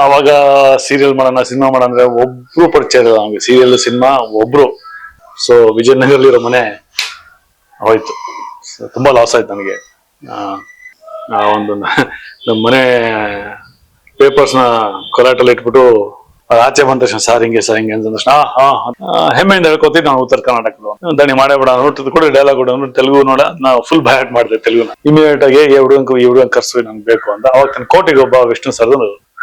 ಅವಾಗ ಸೀರಿಯಲ್ ಮಾಡೋಣ ಸಿನಿಮಾ ಮಾಡೋಣ ಅಂದ್ರೆ ಒಬ್ರು ಪರಿಚಯ ಇರಲ್ಲ ನಮ್ಗೆ. ಸೀರಿಯಲ್ ಸಿನಿಮಾ ಒಬ್ರು. ಸೊ ವಿಜಯನಗರಲ್ಲಿರೋ ಮನೆ ಹೋಯ್ತು. ತುಂಬಾ ಲಾಸ್ ಆಯ್ತು ನನಗೆ. ಒಂದು ನಮ್ಮ ಮನೆ ಪೇಪರ್ಸ್ ನ ಕೊಲಾಟಲ್ಲಿ ಇಟ್ಬಿಟ್ಟು ಆಚೆ ಬಂದ ತಕ್ಷಣ ಸರ್ ಹಿಂಗೆ ಅಂದ ತಕ್ಷಣ ಹೆಮ್ಮೆಯಿಂದ ಹೇಳ್ಕೊತೀವಿ ನಾವು ಉತ್ತರ ಕರ್ನಾಟಕದ ದಣಿ ಮಾಡೇ ಬಿಡ ನೋಡ್ತಿದ್ ಕೂಡ ಡೈಲಾಗ್ ಕೂಡ ತೆಲುಗು ನೋಡ ನಾವು ಫುಲ್ ಬ್ಯಾಟ್ ಮಾಡಿದೆ ತೆಲುಗುನ. ಇಮಿಡಿಯೇಟ್ ಆಗಿ ಈ ಹುಡುಗನ್ ಕರ್ಸಿ ನಂಗೆ ಬೇಕು ಅಂತ. ಅವಾಗ ತನ್ನ ಕೋಟಿಗೆ ಒಬ್ಬ ವಿಷ್ಣು ಸರ್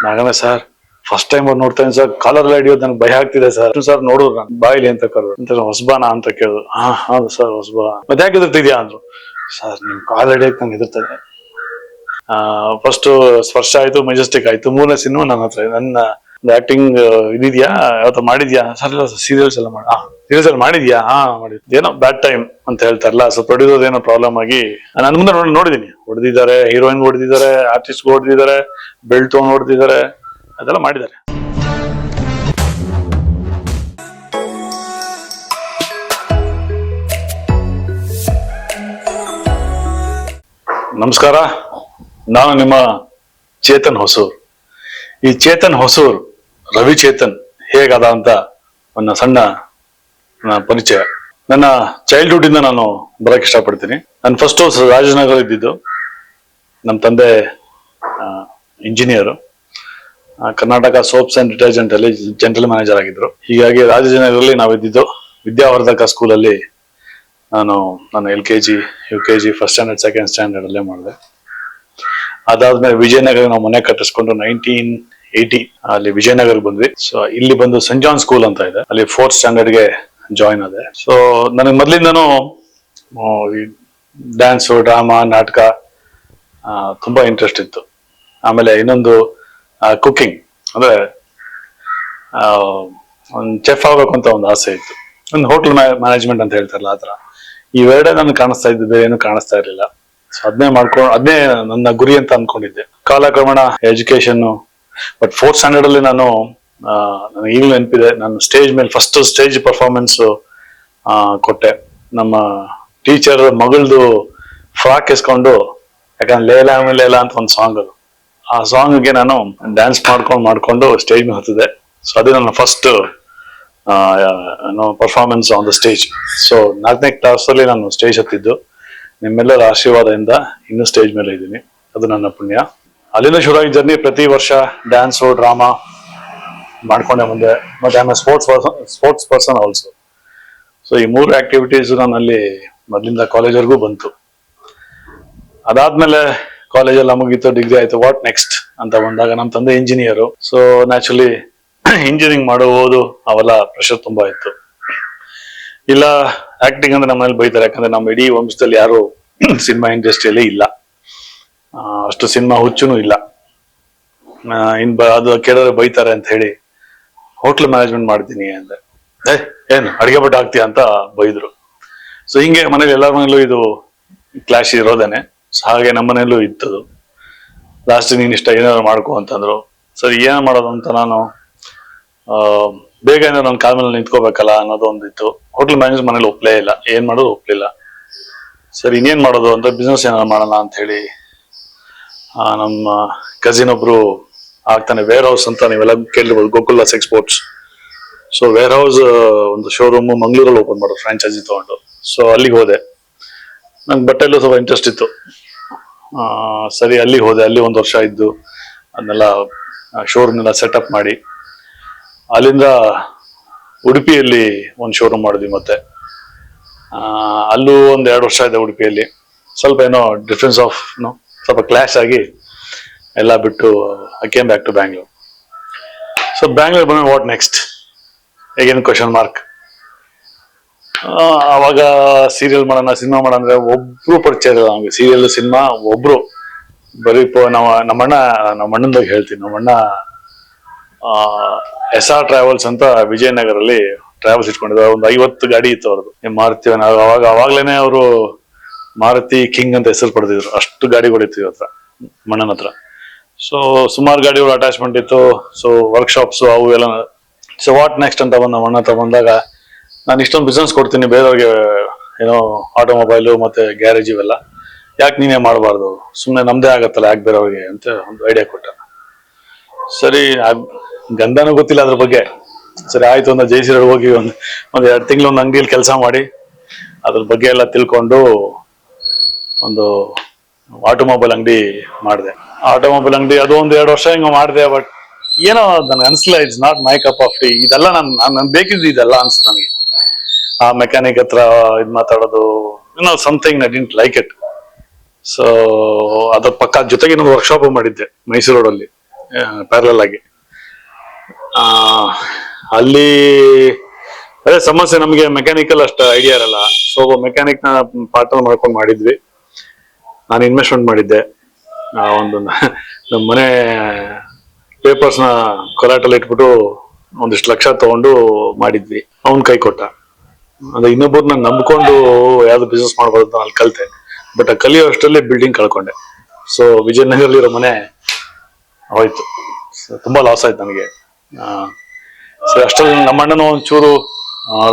ನಾಗನೇ ಸರ್ ಫಸ್ಟ್ ಟೈಮ್ ಅವ್ರು ನೋಡ್ತೇನೆ ಸರ್ ಕಾಲರ್ ಹಿಡಿಯೋದು ನನ್ಗೆ ಭಯ ಆಗ್ತಿದೆ ಸರ್. ಸರ್ ನೋಡಿದ್ರು ನಾನು ಬಾಯಿಲಿ ಅಂತ ಕರೆದ್ರು. ಹೊಸಬಾನ ಅಂತ ಕೇಳಿದ್ರು. ಹೌದು ಸರ್ ಹೊಸಬಾ. ಮತ್ತೆ ಯಾಕೆ ಎದುರ್ತಿದ್ಯಾ ಅಂದ್ರು. ಸರ್ ನಿಮ್ ಕಾಲ್ ಹಿಡಿಯಕ್ ನಂಗೆ ಎದುರ್ತದೆ. ಫಸ್ಟ್ ಸ್ಪರ್ಶ ಆಯ್ತು, ಮೆಜೆಸ್ಟಿಕ್ ಆಯ್ತು, ಮೂರನೇ ಸಿನಿಮಾ ನನ್ನ ಹತ್ರ. ನನ್ನ ಆಕ್ಟಿಂಗ್ ಇದಿದ್ಯಾ ಯಾವತ್ತ ಮಾಡಿದ್ಯಾ ಸರ್? ಸೀರಿಯಲ್ಸ್ ಎಲ್ಲ ಸೀರಿಯಲ್ಸ್ ಎಲ್ಲ ಮಾಡಿದ್ಯಾ? ಮಾಡಿದ್ ಏನೋ ಬ್ಯಾಡ್ ಟೈಮ್ ಅಂತ ಹೇಳ್ತಾರಲ್ಲ. ಸೊ ಪ್ರೊಡ್ಯೂಸರ್ ಏನೋ ಪ್ರಾಬ್ಲಮ್ ಆಗಿ ನಾನು ಮುಂದೆ ನೋಡಿದೀನಿ. ಹೊಡೆದಿದ್ದಾರೆ, ಹೀರೋಯಿನ್ ಹೊಡೆದಿದ್ದಾರೆ, ಆರ್ಟಿಸ್ಟ್ ಹೊಡೆದಿದ್ದಾರೆ, ಬೆಲ್ಟ್ ತಗೊಂಡ್ ಹೊಡೆದಿದ್ದಾರೆ, ಅದೆಲ್ಲ ಮಾಡಿದ್ದಾರೆ. ನಮಸ್ಕಾರ, ನಾನು ನಿಮ್ಮ ಚೇತನ್ ಹೊಸೂರ್. ಈ ಚೇತನ್ ಹೊಸೂರ್ ರವಿಚೇತನ್ ಹೇಗದ ಅಂತ ನನ್ನ ಸಣ್ಣ ಪರಿಚಯ. ನನ್ನ ಚೈಲ್ಡ್ಹುಡ್ ಇಂದ ನಾನು ಬರಕ್ ಇಷ್ಟಪಡ್ತೀನಿ. ನಾನು ಫಸ್ಟ್ ರಾಜನಗರ ಇದ್ದಿದ್ದು. ನಮ್ಮ ತಂದೆ engineer, Karnataka soaps and detergent ಅಲ್ಲಿ ಜನರಲ್ ಮ್ಯಾನೇಜರ್ ಆಗಿದ್ರು. ಹೀಗಾಗಿ ರಾಜನಗರಲ್ಲಿ ನಾವು ಇದ್ದಿದ್ದು. ವಿದ್ಯಾವರ್ಧಕ ಸ್ಕೂಲಲ್ಲಿ ನಾನು LKG, UKG, first standard, second standard ಅಲ್ಲೇ ಮಾಡಿದೆ. ಅದಾದ್ಮೇಲೆ ವಿಜಯನಗರ ನಾವು ಮನೆ ಕಟ್ಟಿಸ್ಕೊಂಡು 1980 ಅಲ್ಲಿ ವಿಜಯನಗರ ಬಂದ್ವಿ. ಸೊ ಇಲ್ಲಿ ಬಂದು ಸೆಂಟ್ ಜಾನ್ ಸ್ಕೂಲ್ ಅಂತ ಇದೆ, ಅಲ್ಲಿ 4th ಸ್ಟ್ಯಾಂಡರ್ಡ್ಗೆ ಜಾಯಿನ್ ಆದೆ. ಸೊ ನನಗೆ ಮೊದ್ಲಿಂದನೂ ಡ್ಯಾನ್ಸ್, ಡ್ರಾಮಾ, ನಾಟಕ ತುಂಬಾ ಇಂಟ್ರೆಸ್ಟ್ ಇತ್ತು. ಆಮೇಲೆ ಇನ್ನೊಂದು ಕುಕಿಂಗ್, ಅಂದ್ರೆ ಒಂದು ಚೆಫ್ ಆಗ್ಬೇಕು ಅಂತ ಒಂದು ಆಸೆ ಇತ್ತು. ಒಂದು ಹೋಟೆಲ್ ಮ್ಯಾನೇಜ್ಮೆಂಟ್ ಅಂತ ಹೇಳ್ತಾರಲ್ಲ ಆತರ. ಇವೆರಡೇ ನನ್ಗೆ ಕಾಣಿಸ್ತಾ ಇದ್ದು, ಬೇರೆ ಏನು ಕಾಣಿಸ್ತಾ ಇರ್ಲಿಲ್ಲ. ಸೊ ಅದನ್ನೇ ನನ್ನ ಗುರಿ ಅಂತ ಅನ್ಕೊಂಡಿದ್ದೆ. ಕಾಲಕ್ರಮೇಣ ಎಜುಕೇಶನ್. ಬಟ್ 4th ಸ್ಟ್ಯಾಂಡರ್ಡ್ ಅಲ್ಲಿ ನಾನು ನನಗೆ ಈಗಲೂ ನೆನಪಿದೆ, ನಾನು ಸ್ಟೇಜ್ ಮೇಲೆ ಫಸ್ಟ್ ಸ್ಟೇಜ್ ಪರ್ಫಾರ್ಮೆನ್ಸ್ ಕೊಟ್ಟೆ. ನಮ್ಮ ಟೀಚರ್ ಮಗಳದು ಫ್ರಾಕ್ ಇಸ್ಕೊಂಡು, ಯಾಕಂದ್ರೆ ಲೇಲಾ ಅಂತ ಒಂದು ಸಾಂಗ್, ಅದು ಆ ಸಾಂಗ್ಗೆ ನಾನು ಡ್ಯಾನ್ಸ್ ಮಾಡ್ಕೊಂಡು ಸ್ಟೇಜ್ ಮೇಲೆ ಹತ್ತಿದೆ. ಸೊ ಅದು ನನ್ನ first performance on the stage. So 4ನೇ ಕ್ಲಾಸ್ ಅಲ್ಲಿ ನಾನು ಸ್ಟೇಜ್ ಹತ್ತಿದ್ದು. ನಿಮ್ಮೆಲ್ಲರ ಆಶೀರ್ವಾದದಿಂದ ಇನ್ನೂ ಸ್ಟೇಜ್ ಮೇಲೆ ಇದ್ದೀನಿ, ಅದು ನನ್ನ ಪುಣ್ಯ. ಅಲ್ಲಿಂದ ಶುರು ಆಗಿ ಜರ್ನಿ. ಪ್ರತಿ ವರ್ಷ ಡ್ಯಾನ್ಸು, ಡ್ರಾಮಾ ಮಾಡ್ಕೊಂಡೆ ಮುಂದೆ. ಮತ್ತೆ ಆಮೇಲೆ ಸ್ಪೋರ್ಟ್ಸ್ ಪರ್ಸನ್ ಆಲ್ಸೋ. ಸೊ ಈ 3 ಆಕ್ಟಿವಿಟೀಸ್ ನನ್ನಲ್ಲಿ ಮೊದಲಿಂದ ಕಾಲೇಜ್ವರೆಗೂ ಬಂತು. ಅದಾದ್ಮೇಲೆ ಕಾಲೇಜ್ ಎಲ್ಲ ಮುಗೀತು, ಡಿಗ್ರಿ ಆಯ್ತು. ವಾಟ್ ನೆಕ್ಸ್ಟ್ ಅಂತ ಬಂದಾಗ ನಮ್ಮ ತಂದೆ ಇಂಜಿನಿಯರು. ಸೊ ನ್ಯಾಚುರಲಿ ಇಂಜಿನಿಯರಿಂಗ್ ಓದು ಅವೆಲ್ಲ ಪ್ರೆಷರ್ ತುಂಬಾ ಇತ್ತು. ಇಲ್ಲ ಆಕ್ಟಿಂಗ್ ಅಂದ್ರೆ ನಮ್ಮನೇಲಿ ಬೈತಾರೆ, ಯಾಕಂದ್ರೆ ನಮ್ಮ ಇಡೀ ವಂಶದಲ್ಲಿ ಯಾರು ಸಿನಿಮಾ ಇಂಡಸ್ಟ್ರಿಯಲ್ಲಿ ಇಲ್ಲ, ಅಷ್ಟು ಸಿನಿಮಾ ಹುಚ್ಚುನು ಇಲ್ಲ. ಅದು ಕೇಳಿದ್ರೆ ಬೈತಾರೆ ಅಂತ ಹೇಳಿ ಹೋಟ್ಲ್ ಮ್ಯಾನೇಜ್ಮೆಂಟ್ ಮಾಡ್ತೀನಿ ಅಂದ್ರೆ, ಏನು ಅಡಿಗೆ ಭಟ್ ಆಗ್ತೀಯ ಅಂತ ಬೈದ್ರು. ಸೊ ಹಿಂಗೆ ಮನೇಲಿ ಎಲ್ಲರ ಮನೇಲೂ ಇದು ಕ್ಲಾಶ್ ಇರೋದೇನೆ. ಹಾಗೆ ನಮ್ಮ ಮನೇಲೂ ಇತ್ತದು. ಲಾಸ್ಟ್ ನೀನ್ ಇಷ್ಟ ಏನಾದ್ರು ಮಾಡ್ಕೊ ಅಂತಂದ್ರು. ಸರಿ ಏನ್ ಮಾಡೋದು ಅಂತ ನಾನು ಬೇಗ ಏನಾದ್ರು ನನ್ನ ಕಾಲ ಮೇಲೆ ನಿಂತ್ಕೋಬೇಕಲ್ಲ ಅನ್ನೋದು ಒಂದಿತ್ತು. ಹೋಟ್ಲ್ ಮ್ಯಾನೇಜ್ ಮನೇಲಿ ಒಪ್ಲೇ ಇಲ್ಲ, ಏನ್ ಮಾಡೋದು ಒಪ್ಲಿಲ್ಲ. ಸರಿ ಇನ್ನೇನ್ ಮಾಡೋದು ಅಂತ ಬಿಸ್ನೆಸ್ ಏನಾದ್ರು ಮಾಡೋಣ ಅಂತ ಹೇಳಿ ನಮ್ಮ ಕಸಿನ್ ಒಬ್ರು ಆಗ್ತಾನೆ ವೇರ್ ಹೌಸ್ ಅಂತ, ನೀವೆಲ್ಲ ಕೇಳಿರ್ಬೋದು, Gokaldas exports. So where house ಒಂದು ಶೋರೂಮ್ ಮಂಗ್ಳೂರಲ್ಲಿ ಓಪನ್ ಮಾಡೋದು, ಫ್ರಾಂಚೈಸಿ ತಗೊಂಡು. ಸೊ ಅಲ್ಲಿಗೆ ಹೋದೆ. ನಂಗೆ ಬಟ್ಟೆಲ್ಲೂ ಸ್ವಲ್ಪ ಇಂಟ್ರೆಸ್ಟ್ ಇತ್ತು. ಸರಿ ಅಲ್ಲಿಗೆ ಹೋದೆ. ಅಲ್ಲಿ 1 ವರ್ಷ ಇದ್ದು ಅದನ್ನೆಲ್ಲ ಶೋರೂಮ್ನೆಲ್ಲ ಸೆಟಪ್ ಮಾಡಿ, ಅಲ್ಲಿಂದ ಉಡುಪಿಯಲ್ಲಿ ಒಂದು ಶೋರೂಮ್ ಮಾಡಿದ್ವಿ. ಮತ್ತೆ ಅಲ್ಲೂ 1-2 ವರ್ಷ ಇದೆ ಉಡುಪಿಯಲ್ಲಿ. ಸ್ವಲ್ಪ ಏನೋ ಡಿಫ್ರೆನ್ಸ್ ಆಫ್ ಸ್ವಲ್ಪ ಕ್ಲಾಶ್ ಆಗಿ ಎಲ್ಲ ಬಿಟ್ಟು I came back to Bangalore. So Bangalore ಬಂದ್ರೆ ವಾಟ್ ನೆಕ್ಸ್ಟ್ ಹೇಗೇನು ಕ್ವಶನ್ ಮಾರ್ಕ್. ಅವಾಗ ಸೀರಿಯಲ್ ಮಾಡೋಣ ಸಿನಿಮಾ ಮಾಡೋಣ ಅಂದ್ರೆ ಒಬ್ರು ಪರಿಚಯ ಇರಲ್ಲ ನಮ್ಗೆ. ಸೀರಿಯಲ್ ಸಿನಿಮಾ ಒಬ್ರು. ಬರೀ ನಮ್ಮಣ್ಣಂದಾಗ ಹೇಳ್ತೀನಿ. ನಮ್ಮಣ್ಣ SR ಟ್ರಾವೆಲ್ಸ್ ಅಂತ ವಿಜಯನಗರಲ್ಲಿ ಟ್ರಾವೆಲ್ಸ್ ಇಟ್ಕೊಂಡಿದ್ರು. ಒಂದು 50 ಗಾಡಿ ಇತ್ತು ಅವ್ರದ್ದು. ಮಾರುತಿ ಅವಾಗ್ಲೇನೆ ಅವರು ಮಾರುತಿ ಕಿಂಗ್ ಅಂತ ಹೆಸರು ಪಡೆದಿದ್ರು. ಅಷ್ಟು ಗಾಡಿಗಳಿತ್ತು ಇವ್ರ ಹತ್ರ, ಮಣ್ಣನ ಹತ್ರ. ಸೊ ಸುಮಾರು ಗಾಡಿಗಳು ಅಟ್ಯಾಚ್ಮೆಂಟ್ ಇತ್ತು. ಸೊ ವರ್ಕ್ಶಾಪ್ಸ್ ಅವು ಎಲ್ಲ. ಸೊ ವಾಟ್ ನೆಕ್ಸ್ಟ್ ಅಂತ ಮಣ್ಣ ಹತ್ರ ಬಂದಾಗ, ನಾನು ಇಷ್ಟೊಂದು ಬಿಸ್ನೆಸ್ ಕೊಡ್ತೀನಿ ಬೇರೆಯವ್ರಿಗೆ, ಏನೋ ಆಟೋಮೊಬೈಲು ಮತ್ತೆ ಗ್ಯಾರೇಜ್ ಇವೆಲ್ಲ, ಯಾಕೆ ನೀನೇ ಮಾಡಬಾರ್ದು, ಸುಮ್ಮನೆ ನಮ್ದೇ ಆಗತ್ತಲ್ಲ ಯಾಕೆ ಬೇರೆಯವ್ರಿಗೆ ಅಂತ ಒಂದು ಐಡಿಯಾ ಕೊಟ್ಟ. ಸರಿ ಗಂಧನೂ ಗೊತ್ತಿಲ್ಲ ಅದ್ರ ಬಗ್ಗೆ. ಸರಿ ಆಯ್ತು, ಒಂದು ಜೈಸಿರ ಹೋಗಿ ಒಂದ್ 2 ತಿಂಗಳು ಒಂದು ಅಂಗಡಿಯಲ್ಲಿ ಕೆಲಸ ಮಾಡಿ ಅದ್ರ ಬಗ್ಗೆ ಎಲ್ಲ ತಿಳ್ಕೊಂಡು ಒಂದು ಆಟೋಮೊಬೈಲ್ ಅಂಗಡಿ ಮಾಡಿದೆ. ಆಟೋಮೊಬೈಲ್ ಅಂಗಡಿ ಅದು 1-2 ವರ್ಷ ಹಿಂಗ ಮಾಡಿದೆ. ಬಟ್ ಏನೋ ನನ್ಗೆ ಅನ್ಸಲ್ಲ, it's not my cup of tea. ಇದೆಲ್ಲ ನನ್ ಬೇಕಿದ್ದು ಇದೆಲ್ಲ ಅನ್ಸ್ತು ನನಗೆ. ಆ ಮೆಕ್ಯಾನಿಕ್ ಹತ್ರ ಇದ್ ಮಾತಾಡೋದು, something I didn't like it. So ಅದ್ರ ಪಕ್ಕ ಜೊತೆಗೆ ಇನ್ನೊಂದು ವರ್ಕ್ಶಾಪ್ ಮಾಡಿದ್ದೆ ಮೈಸೂರು ರೋಡಲ್ಲಿ ಪ್ಯಾರಲಲ್ ಆಗಿ. ಅಲ್ಲಿ ಅದೇ ಸಮಸ್ಯೆ, ನಮಗೆ ಮೆಕ್ಯಾನಿಕಲ್ ಅಷ್ಟು ಐಡಿಯಾ ಇರಲ್ಲ. ಸೊ ಮೆಕ್ಯಾನಿಕ್ ನ ಪಾರ್ಟ್ನರ್ ಮಾಡ್ಕೊಂಡು ಮಾಡಿದ್ವಿ. ನಾನು ಇನ್ವೆಸ್ಟ್ಮೆಂಟ್ ಮಾಡಿದ್ದೆ. ಒಂದು ನಮ್ಮ ಮನೆ ಪೇಪರ್ಸ್ ನ ಕೊಲಾಟಲ್ ಇಟ್ಬಿಟ್ಟು ಒಂದಿಷ್ಟು ಲಕ್ಷ ತಗೊಂಡು ಮಾಡಿದ್ವಿ. ಅವನ್ ಕೈ ಕೊಟ್ಟ. ಅಂದ್ರೆ ಇನ್ನೊಬ್ಬರನ್ನ ನಂಬ್ಕೊಂಡು ಯಾವ್ದು ಬಿಸ್ನೆಸ್ ಮಾಡ್ಬೋದು ಅಂತ ಅಲ್ಲಿ ಕಲಿತೆ. ಬಟ್ ಆ ಕಲಿಯೋ ಅಷ್ಟರಲ್ಲಿ ಬಿಲ್ಡಿಂಗ್ ಕಳ್ಕೊಂಡೆ. ಸೊ ವಿಜಯನಗರಲ್ಲಿರೋ ಮನೆ ಹೋಯ್ತು. ತುಂಬಾ ಲಾಸ್ ಆಯ್ತು ನನಗೆ. ಸೊ ಅಷ್ಟರಲ್ಲಿ ನಮ್ಮ ಅಣ್ಣನ ಒಂಚೂರು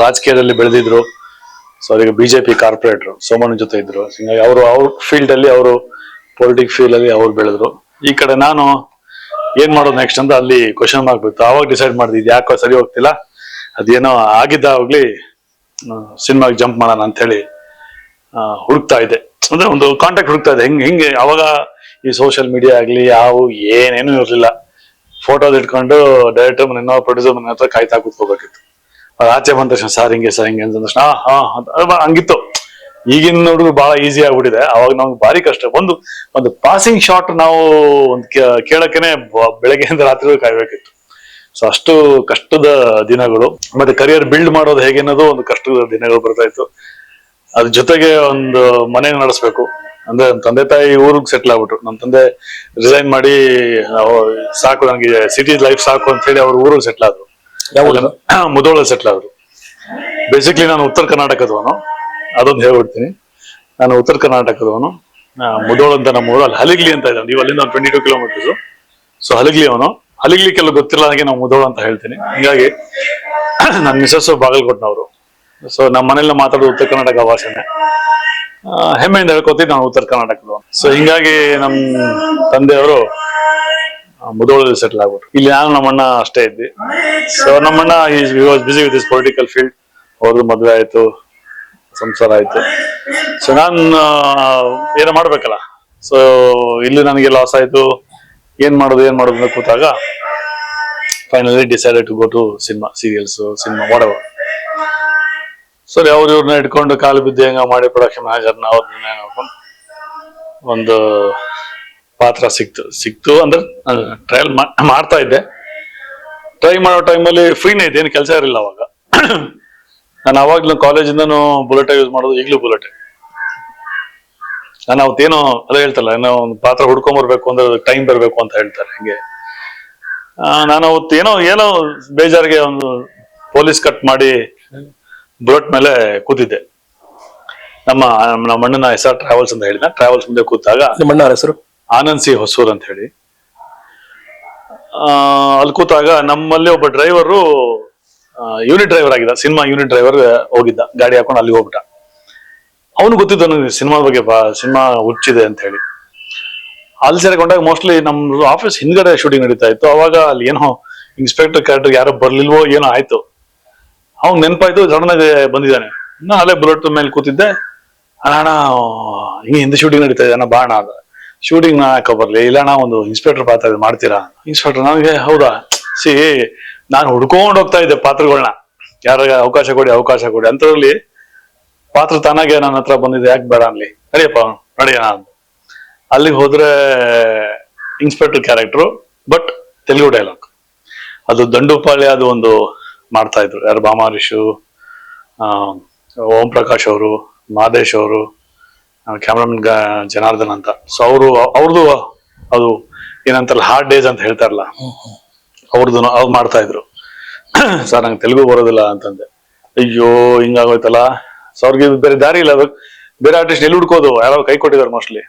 ರಾಜಕೀಯದಲ್ಲಿ ಬೆಳೆದಿದ್ರು. ಸೊ ಅದಕ್ಕೆ ಬಿಜೆಪಿ ಕಾರ್ಪೊರೇಟರ್ ಸೋಮಣ್ಣ ಜೊತೆ ಇದ್ರು. ಹಿಂಗಾಗಿ ಅವ್ರ ಫೀಲ್ಡ್ ಅಲ್ಲಿ, ಅವರು ಪೊಲಿಟಿಕ್ ಫೀಲ್ಡ್ ಅಲ್ಲಿ ಅವ್ರು ಬೆಳೆದ್ರು. ಈ ಕಡೆ ನಾನು ಏನ್ ಮಾಡೋದು ನೆಕ್ಸ್ಟ್ ಅಂತ ಅಲ್ಲಿ ಕ್ವಶನ್ ಮಾರ್ಕ್ ಬಿತ್ತು. ಅವಾಗ ಡಿಸೈಡ್ ಮಾಡಿದ್ ಯಾಕೋ ಸರಿ ಹೋಗ್ತಿಲ್ಲ, ಅದೇನೋ ಆಗಿದ್ದಾಗ್ಲಿ ಸಿನಿಮಾಗೆ ಜಂಪ್ ಮಾಡೋಣ ಅಂತ ಹೇಳಿ ಹುಡುಕ್ತಾ ಇದ್ದೆ. ಅಂದ್ರೆ ಒಂದು ಕಾಂಟ್ಯಾಕ್ಟ್ ಹುಡುಕ್ತಾ ಇದೆ. ಹಿಂಗೆ ಅವಾಗ ಈ ಸೋಷಿಯಲ್ ಮೀಡಿಯಾ ಆಗ್ಲಿ ಏನೇನು ಇರ್ಲಿಲ್ಲ. ಫೋಟೋಸ್ ಇಟ್ಕೊಂಡು ಡೈರೆಕ್ಟರ್ ಮನೆ ಪ್ರೊಡ್ಯೂಸರ್ ಮನೆ ಹತ್ರ ಕಾಯ್ತಾ ಕೂತ್ಕೋಬೇಕಿತ್ತು. ಅವ್ರು ಆಚೆ ಬಂದ ತಕ್ಷಣ ಸರ್ ಹಿಂಗೆ ಅಂದ ತಕ್ಷಣ ಹಂಗಿತ್ತು. ಈಗಿನ ಹುಡುಗರು ಬಹಳ ಈಸಿ ಆಗ್ಬಿಟ್ಟಿದೆ. ಅವಾಗ ನಮ್ಗೆ ಭಾರಿ ಕಷ್ಟ. ಒಂದು ಪಾಸಿಂಗ್ ಶಾಟ್ ನಾವು ಒಂದು ಕೇಳಕ್ಕೇನೆ ಬೆಳಗ್ಗೆಯಿಂದ ರಾತ್ರಿ ಕಾಯ್ಬೇಕಿತ್ತು. ಸೊ ಅಷ್ಟು ಕಷ್ಟದ ದಿನಗಳು. ಮತ್ತೆ ಕರಿಯರ್ ಬಿಲ್ಡ್ ಮಾಡೋದು ಹೇಗೆ ಅನ್ನೋದು ಒಂದು ಕಷ್ಟದ ದಿನಗಳು ಬರ್ತಾ ಇತ್ತು. ಅದ್ರ ಜೊತೆಗೆ ಒಂದು ಮನೆ ನಡೆಸ್ಬೇಕು. ಅಂದ್ರೆ ನಮ್ಮ ತಂದೆ ತಾಯಿ ಊರಿಗೆ ಸೆಟ್ಲ್ ಆಗ್ಬಿಟ್ರು. ನಮ್ಮ ತಂದೆ ರಿಸೈನ್ ಮಾಡಿ ಸಾಕು ನನಗೆ ಸಿಟಿ ಲೈಫ್ ಸಾಕು ಅಂತ ಹೇಳಿ ಅವ್ರು ಊರಿಗೆ ಸೆಟ್ಲ್ ಆದ್ರು. ಮುಧೋಳಲ್ಲಿ ಸೆಟ್ಲ್ ಆದ್ರು. ಬೇಸಿಕ್ಲಿ ನಾನು ಉತ್ತರ ಕರ್ನಾಟಕದವನು, ಅದೊಂದು ಹೇಳ್ಬಿಡ್ತೀನಿ. ನಾನು ಉತ್ತರ ಕರ್ನಾಟಕದವನು. ಮುಧೋಳ ಅಂತ ನಮ್ಮ ಊರಲ್ಲಿ ಹಲಿಗ್ಲಿ ಅಂತ ಇದೆ. ನೀವು ಅಲ್ಲಿಂದ 22 ಕಿಲೋಮೀಟರ್ಸ್. ಸೊ ಹಲಿಗ್ಲಿ ಅವನು. ಹಲಿಗ್ಲಿ ಕೆಲವು ಗೊತ್ತಿಲ್ಲ ನನಗೆ, ನಾವು ಮುಧೋಳ ಅಂತ ಹೇಳ್ತೀನಿ. ಹಿಂಗಾಗಿ ನನ್ನ ಮಿಸಸ್ ಬಾಗಲಕೋಟ್ನವರು. ಸೊ ನಮ್ಮ ಮನೇಲಿ ಮಾತಾಡೋದು ಉತ್ತರ ಕರ್ನಾಟಕ ಭಾಷೆನೆ. ಹೆಮ್ಮೆಯಿಂದ ಹೇಳ್ಕೊತೀವಿ ನಾವು ಉತ್ತರ ಕರ್ನಾಟಕದವನು. ಸೊ ಹಿಂಗಾಗಿ ನಮ್ ತಂದೆಯವರು ಮುಧೋಳಲ್ಲಿ ಸೆಟ್ಲ್ ಆಗ್ಬಿಟ್ರು. ಇಲ್ಲಿ ನಾನು ನಮ್ಮಣ್ಣ ಅಷ್ಟೇ ಇದ್ವಿ. ಸೊ ನಮ್ಮಣ್ಣ was busy with his political field. ಅವ್ರದ್ದು ಮದ್ವೆ ಆಯ್ತು, ಸಂಸಾರ ಆಯ್ತು. ಸೊ ನಾನ್ ಏನೋ ಮಾಡ್ಬೇಕಲ್ಲ. ಸೊ ಇಲ್ಲಿ ನನಗೆ ಲಾಸ್ ಆಯ್ತು. ಏನ್ ಮಾಡೋದು ಅಂತ ಕೂತಾಗ finally decided to go to cinema, serials, cinema what. ಸರಿ ಇವ್ರನ್ನ ಇಟ್ಕೊಂಡು ಕಾಲು ಬಿದ್ದು ಹೆಂಗ ಮಾಡಿ ಪ್ರೊಡಕ್ಷನ್ ಮ್ಯಾನೇಜರ್ನ ಅವ್ರನ್ನ ನೋಡ್ಕೊಂಡು ಒಂದು ಪಾತ್ರ ಸಿಕ್ತು. ಅಂದ್ರೆ ಟ್ರಯಲ್ ಮಾಡ್ತಾ ಇದ್ದೆ. ಟ್ರೈ ಮಾಡೋ ಟೈಮಲ್ಲಿ ಫ್ರೀನೇ ಇದೆ, ಏನು ಕೆಲಸ ಇರಲಿಲ್ಲ ಅವಾಗ. ನಾನು ಅವಾಗ್ಲೂ ಕಾಲೇಜಿಂದನೂ ಬುಲೆಟ್ ಯೂಸ್ ಮಾಡೋದು, ಈಗಲೂ ಬುಲೆಟ್. ನಾನು ಅವತ್ತೇನೋ ಅದೇ ಹೇಳ್ತಲ್ಲ, ಏನೋ ಒಂದು ಪಾತ್ರ ಹುಡ್ಕೊಂಬರ್ಬೇಕು ಅಂದ್ರೆ ಟೈಮ್ ಬರ್ಬೇಕು ಅಂತ ಹೇಳ್ತಾರೆ. ಹಿಂಗೆ ನಾನು ಅವತ್ತು ಏನೋ ಬೇಜಾರಿಗೆ ಒಂದು ಪೊಲೀಸ್ ಕಟ್ ಮಾಡಿ ಬುಲೆಟ್ ಮೇಲೆ ಕೂತಿದ್ದೆ. ನಮ್ಮ ಅಣ್ಣನ SR ಟ್ರಾವೆಲ್ಸ್ ಅಂತ ಹೇಳಿದ. ಟ್ರಾವೆಲ್ಸ್ ಮುಂದೆ ಕೂತಾಗ ನಿಮ್ಮ ಅಣ್ಣನ ಹೆಸರು ಆನಂದ್ ಸಿ ಹೊಸೂರ್ ಅಂತ ಹೇಳಿ. ಅಲ್ಲಿ ಕೂತಾಗ ನಮ್ಮಲ್ಲಿ ಒಬ್ಬ ಡ್ರೈವರು ಯೂನಿಟ್ ಡ್ರೈವರ್ ಆಗಿದ್ದ. ಸಿನಿಮಾ ಯೂನಿಟ್ ಡ್ರೈವರ್ ಹೋಗಿದ್ದ, ಗಾಡಿ ಹಾಕೊಂಡು ಅಲ್ಲಿ ಹೋಗ್ಬಿಟ್ಟ. ಅವನು ಗೊತ್ತಿದ್ದ ನನಗೆ ಸಿನಿಮಾ ಬಗ್ಗೆ, ಸಿನಿಮಾ ಹುಚ್ಚಿದೆ ಅಂತ ಹೇಳಿ. ಅಲ್ಲಿ ಸೇರಿಕೊಂಡಾಗ ಮೋಸ್ಟ್ಲಿ ನಮ್ದು ಆಫೀಸ್ ಹಿಂದ್ಗಡೆ ಶೂಟಿಂಗ್ ನಡೀತಾ ಇತ್ತು. ಅವಾಗ ಅಲ್ಲಿ ಏನೋ ಇನ್ಸ್ಪೆಕ್ಟರ್ ಕ್ಯಾರೆಕ್ಟರ್ ಯಾರೋ ಬರ್ಲಿಲ್ವೋ ಏನೋ ಆಯ್ತು. ಅವ್ನ್ ನೆನಪಾಯ್ತು, ಸಡನ್ ಆಗಿ ಬಂದಿದ್ದಾನೆ. ನಾನು ಅಲ್ಲೇ ಬುಲೆಟ್ ಮೇಲೆ ಕೂತಿದ್ದೆ. ಅಣ್ಣ ಹಿಂಗೆ ಹಿಂದೆ ಶೂಟಿಂಗ್ ನಡೀತಾ ಇದೆ, ಅಣ್ಣ ಬಾ ಅಣ್ಣ ಅದ. ಶೂಟಿಂಗ್ ನಾ ಯಾಕೆ ಬರ್ಲಿ? ಇಲ್ಲ ಅಣ್ಣ ಒಂದು ಇನ್ಸ್ಪೆಕ್ಟರ್ ಪಾತ್ರ ಮಾಡ್ತೀರಾ? ಇನ್ಸ್ಪೆಕ್ಟರ್ ನನಗೆ ಹೌದಾ? ನಾನು ಹುಡ್ಕೊಂಡ್ ಹೋಗ್ತಾ ಇದ್ದೆ ಪಾತ್ರಗಳನ್ನ, ಯಾರಾಗ ಅವಕಾಶ ಕೊಡಿ ಅಂತರಲ್ಲಿ ಪಾತ್ರ ತಾನಾಗೆ ನನ್ನ ಹತ್ರ ಬಂದಿದೆ. ಯಾಕೆ ಬೇಡ ಅನ್ಲಿ, ನಡಿಯಪ್ಪ ನಡಿಯೋಣ ಅಂತ. ಅಲ್ಲಿಗೆ ಹೋದ್ರೆ inspector character, but Telugu dialogue. ಅದು ದಂಡುಪಾಳ್ಯ ಅದು ಒಂದು ಮಾಡ್ತಾ ಇದ್ರು. ಯಾರು ಭಾಮಾರಿಷು, ಓಂ ಪ್ರಕಾಶ್ ಅವರು, ಮಾದೇಶ್ ಅವರು, ಕ್ಯಾಮ್ರಾಮನ್ ಜನಾರ್ದನ್ ಅಂತ. ಸೊ ಅವ್ರದ್ದು ಅದು ಏನಂತಾರಲ್ಲ ಹಾರ್ಡ್ ಡೇಸ್ ಅಂತ ಹೇಳ್ತಾರಲ್ಲ, ಅವ್ರು ಮಾಡ್ತಾ ಇದ್ರು. ಸರ್ ನಂಗೆ ತೆಲುಗು ಬರೋದಿಲ್ಲ ಅಂತಂದೆ. ಅಯ್ಯೋ ಹಿಂಗಾಗೋಯ್ತಲ್ಲ. ಸೊ ಅವ್ರಿಗೆ ಬೇರೆ ದಾರಿ ಇಲ್ಲ, ಬೇರೆ ಆರ್ಟಿಸ್ಟ್ ಎಲ್ಲಿ ಹುಡ್ಕೋದು, ಯಾರೋ ಕೈ ಕೊಟ್ಟಿದ್ದಾರೆ ಮೋಸ್ಟ್ಲಿ.